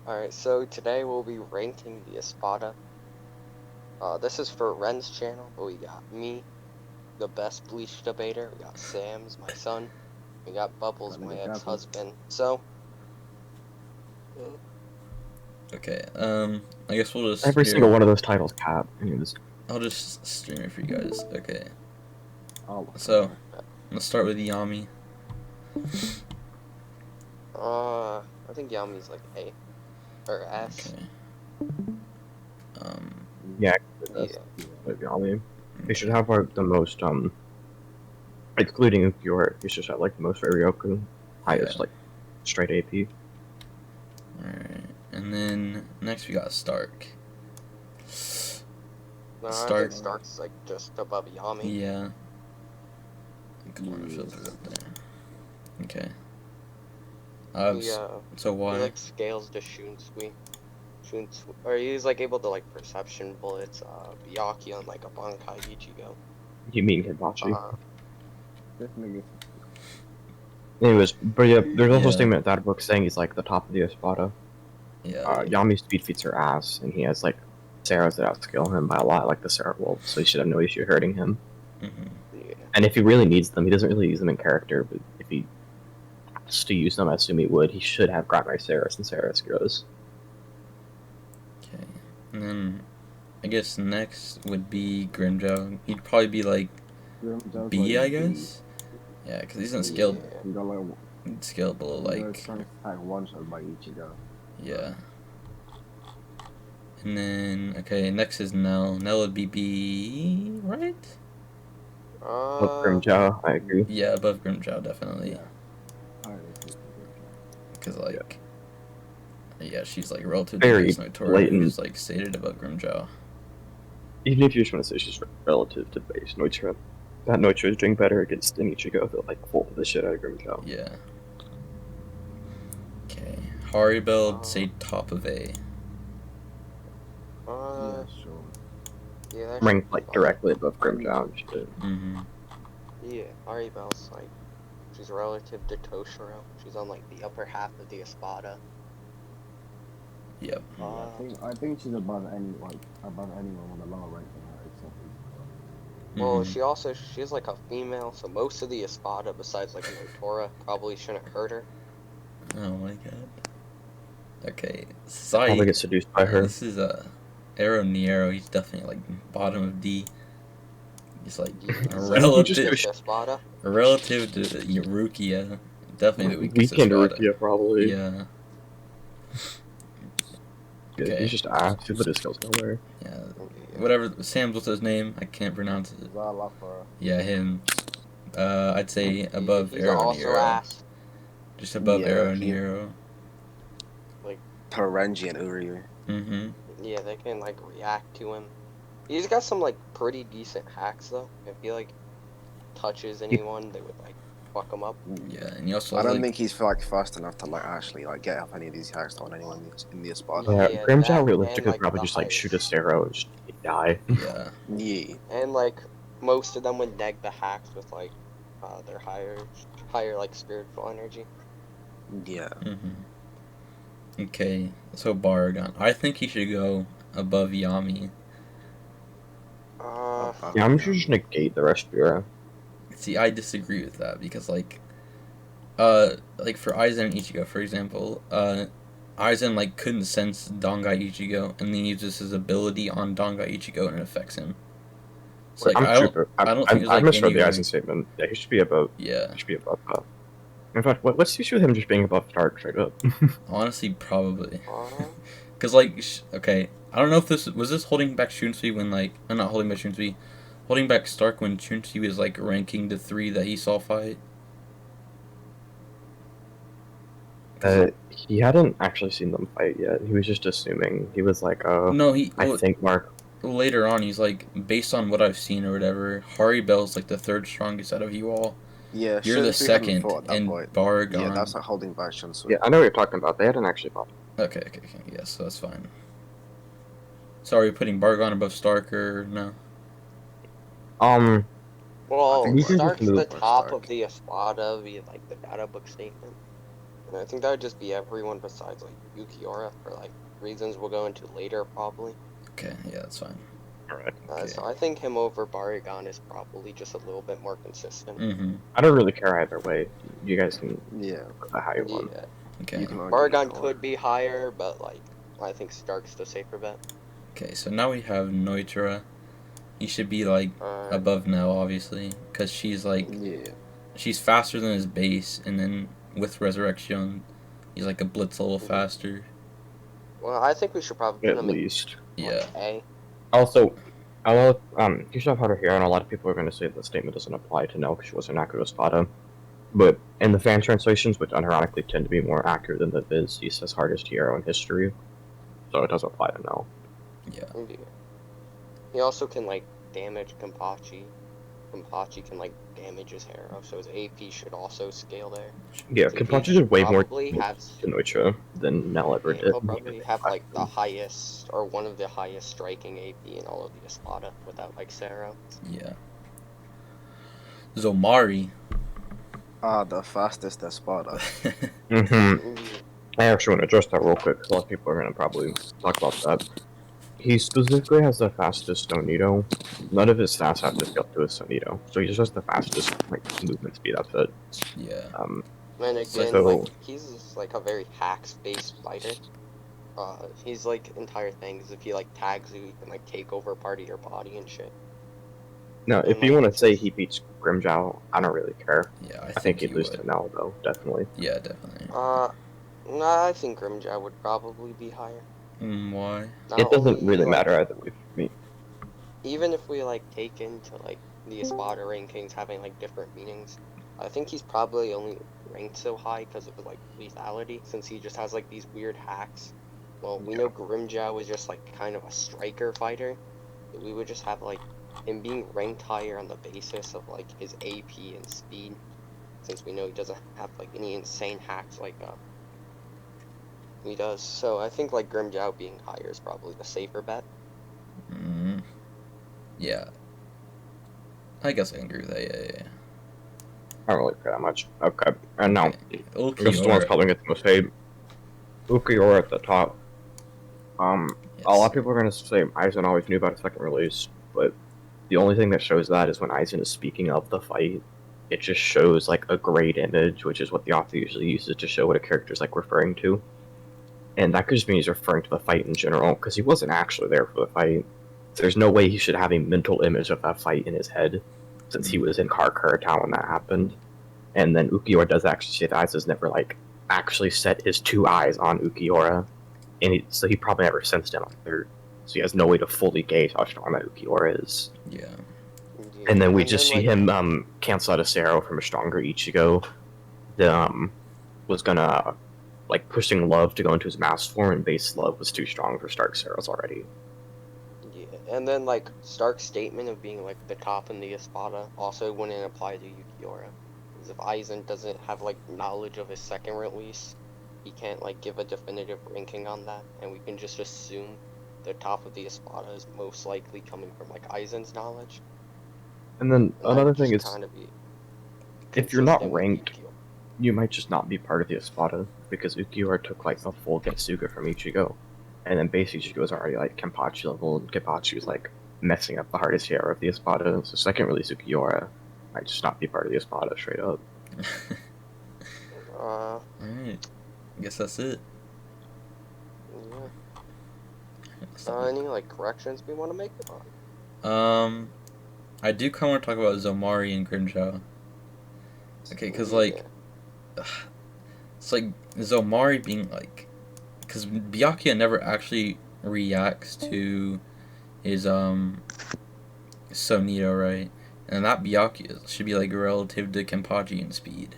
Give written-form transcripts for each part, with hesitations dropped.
Alright, so today we'll be ranking the Espada. This is for Ren's channel, but we got me, the best Bleach debater, we got Sambs, my son, we got Bubblez, my ex-husband. So, Okay, I guess we'll just Every single one of those titles cap. I'll just stream it for you guys. Okay. Oh, So, let's start with Yami. I think Yami's like A. Or S. Okay. Yeah, Yeah. they should have the most excluding Pure, you should have like the most Ryoku, highest like straight AP. Alright, and then next we got Stark. No, I think Stark's like just above Yami. Yeah. Come on, filter it up there. Okay. So why? He like scales to Shunsui. Or he's like able to like perception bullets, Byakuya on like a Bankai Ichigo. You mean Hibachi? This nigga. Anyways, but yeah, there's also a statement in that book saying he's like the top of the Espada. Yeah. Yami's speed feats are ass, and he has like Sarahs that outskill him by a lot, like the Sarah Wolf, so he should have no issue hurting him. Mm-hmm. Yeah. And if he really needs them, he doesn't really use them in character, but if he has to use them, I assume he would, he should have Granrai Saras and Saras Grows. Okay. And then, I guess next would be Grimjow. He'd probably be like B, I guess? Yeah, because he's not scaled. He'd scale below like... one shot by Ichigo. Yeah. And then, okay, next is Nell. Nell would be B, right? Above Grimjow, I agree. Yeah, above Grimjow, definitely. Yeah. Because, like, yeah, she's, like, relative Very to base Notora, blatant. who's, like, stated above Grimjow. Even if you just want to say she's relative to base Noitra, that Noitra is doing better against Ichigo, they'll like fold the shit out of Grimjow. Yeah. Okay. Haribel, say top of A. Yeah, sure. Yeah, Ranked like directly above Grimjow and shit. Mm-hmm. Yeah, Haribel's like, she's relative to Toshiro. She's on like the upper half of the Espada. Yep. I think she's above anyone with a lower rank than her, except for Well, she's like a female, so most of the Espada, besides like Notora, probably shouldn't hurt her. Oh my god. Okay. Probably get seduced by her. This is Arrow Niero. He's definitely like bottom of D. He's like relative to Rukia. Definitely the weakest Weekend Espada. Rukia, probably. Yeah. Okay. He's just ass. He put his skills nowhere. Yeah. Whatever. Sam's, what's his name? I can't pronounce it. Yeah, him. I'd say above Arrow Niero. Just above Arrow Niero. Like Parenji and Uriel. Mm-hmm. Yeah, they can like react to him. He's got some like pretty decent hacks though. If he like touches anyone, they would like fuck him up. Yeah, and he also. I don't think he's like fast enough to like actually like get up any of these hacks on anyone in the Espada. Yeah, Grimjow realistically could probably just like shoot a arrow and just die. Yeah. Yeah. And like most of them would neg the hacks with like their higher like spiritual energy. Yeah. Mm-hmm. Okay, so Baragon. I think he should go above Yami. Yami should just negate the rest of Bureau. See, I disagree with that because like for Aizen and Ichigo, for example, Aizen like couldn't sense Dangai Ichigo and then uses his ability on Dangai Ichigo and it affects him. So like I don't think there's like I misread the anywhere... Aizen statement. Yeah, he should be above. Yeah. He should be above. In fact, what's the issue with him just being above Stark straight up? Honestly, probably. Cause like, okay, I don't know if this was holding back Shunsui when like, not holding back Shunsui, holding back Stark when Shunsui was like ranking the 3 that he saw fight. He hadn't actually seen them fight yet. He was just assuming. He was like, no, I think Mark. Later on, he's like, based on what I've seen or whatever, Haribel's like the 3rd strongest out of you all. Yeah, you're the 2nd, and Baragon. Yeah, that's like holding back Shunsui. Yeah, I know what you're talking about. They hadn't actually fought. Okay, yes, so that's fine. So are we putting Baragon above Stark or no? Well, Stark's the top of the Espada via like the data book statement. And I think that would just be everyone besides like Yukiora for like reasons we'll go into later probably. Okay, yeah, that's fine. Alright. Okay. So I think him over Barigon is probably just a little bit more consistent. Mm-hmm. I don't really care either way. You guys can Yeah. put the higher one. Yeah, Okay. You can argue Barigon either way. could be higher, but like I think Stark's the safer bet. Okay, so now we have Neutra. He should be like above Nell, obviously, because she's like Yeah. she's faster than his base, and then with Resurrection, he's like a blitz level faster. Well, I think we should probably put At him least. in Yeah. like A. Also, a lot of, you should have had her here, and a lot of people are going to say the statement doesn't apply to Nell because she wasn't accurate with Espada. But in the fan translations, which unironically tend to be more accurate than the Viz, he says hardest hero in history. So it doesn't apply to Nell. Yeah. He also can like damage Kenpachi. Kenpachi can like damage his hero, so his AP should also scale there. Yeah, So Kenpachi he did way more probably has to Neutra than Nell ever did. he'll probably have like the highest or one of the highest striking AP in all of the Espada without like Sero. Yeah. Zomari. The fastest Espada. I actually want to address that real quick because a lot of people are going to probably talk about that. He specifically has the fastest Sonito. None of his stats have to scale to his Sonito, so he just has the fastest like movement speed. That's it. Yeah. And again, So- like he's like a very hacks-based fighter. His like entire thing is if he like tags you, he can like take over part of your body and shit. Now, if you want to say he beats Grimjow, I don't really care. Yeah, I think he'd he lose would. to Nell though, definitely. Yeah, definitely. Nah, I think Grimjaw would probably be higher. Why? Not It doesn't only, really like, matter either way for me. Even if we like take into like the Espada rankings having like different meanings, I think he's probably only ranked so high because of like lethality, since he just has like these weird hacks. Well, we know Grimjow was just like kind of a striker fighter, but we would just have like him being ranked higher on the basis of like his AP and speed, since we know he doesn't have like any insane hacks like he does. So I think like Grimjow being higher is probably the safer bet. Yeah. I guess I can agree with that. Yeah. I don't really care that much. Okay, and now, Okay. this is the one's probably gets the most hate. Ukiora at the top. A lot of people are going to say Aizen always knew about his second release, but the only thing that shows that is when Aizen is speaking of the fight. It just shows like a great image, which is what the author usually uses to show what a character's like referring to. And that could just mean he's referring to the fight in general, because he wasn't actually there for the fight. So there's no way he should have a mental image of that fight in his head, since he was in Karkura Town when that happened. And then Ukiora does actually say that Aizen's never like actually set his two eyes on Ukiora, and so he probably never sensed him either. So he has no way to fully gauge how strong that Ukiora is. Yeah. And then we just see him cancel out a Sero from a stronger Ichigo that was gonna like pushing Love to go into his mass form, and base Love was too strong for Stark Seros already. Yeah, and then like Stark's statement of being like the top in the Espada also wouldn't apply to Yukiora. Because if Aizen doesn't have like knowledge of his second release, he can't like give a definitive ranking on that, and we can just assume the top of the Espada is most likely coming from like Aizen's knowledge. And then And another that'd thing just is, kinda be if you're not consistent with ranked, Yukiora. you might just not be part of the Espada, because Ukiora took like a full Getsuga from Ichigo, and then base Ichigo was already like Kenpachi level, and Kenpachi was like messing up the hardest hero of the Espada, so second release Ukiora might just not be part of the Espada straight up. Alright. I guess that's it. Yeah. Any like corrections we want to make? I do kind of want to talk about Zomari and Grimjow. Okay, because like, it's like Zomari being like, because Byakuya never actually reacts to his Sonito, right? And that Byakuya should be like relative to Kenpachi in speed.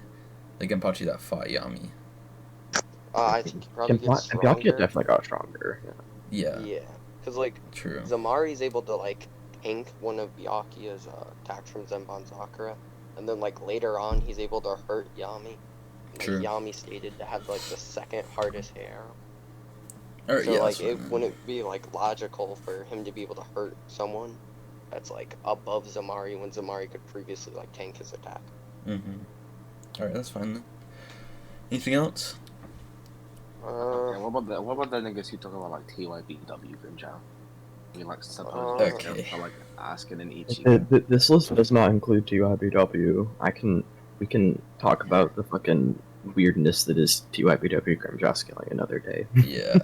Like Kenpachi that fought Yami. I think he probably gets And stronger. Byakuya definitely got stronger. Yeah. Yeah, because like True. Zamari's able to like tank one of Byakuya's attacks from Zenbon and then like later on he's able to hurt Yami. And, True. like, Yami stated to have like the second hardest hair. Or, So yeah, like that's what I it mean. wouldn't be like logical for him to be able to hurt someone that's like above Zamari when Zamari could previously like tank his attack. Alright, that's fine then. Anything else? Yeah, what about the niggas who talk about like TYBW Grimjow? We like suppose Okay. for like asking in Ichigo. This list does not include TYBW. We can talk about the fucking weirdness that is TYBW Grimjaw scaling another day. Yeah.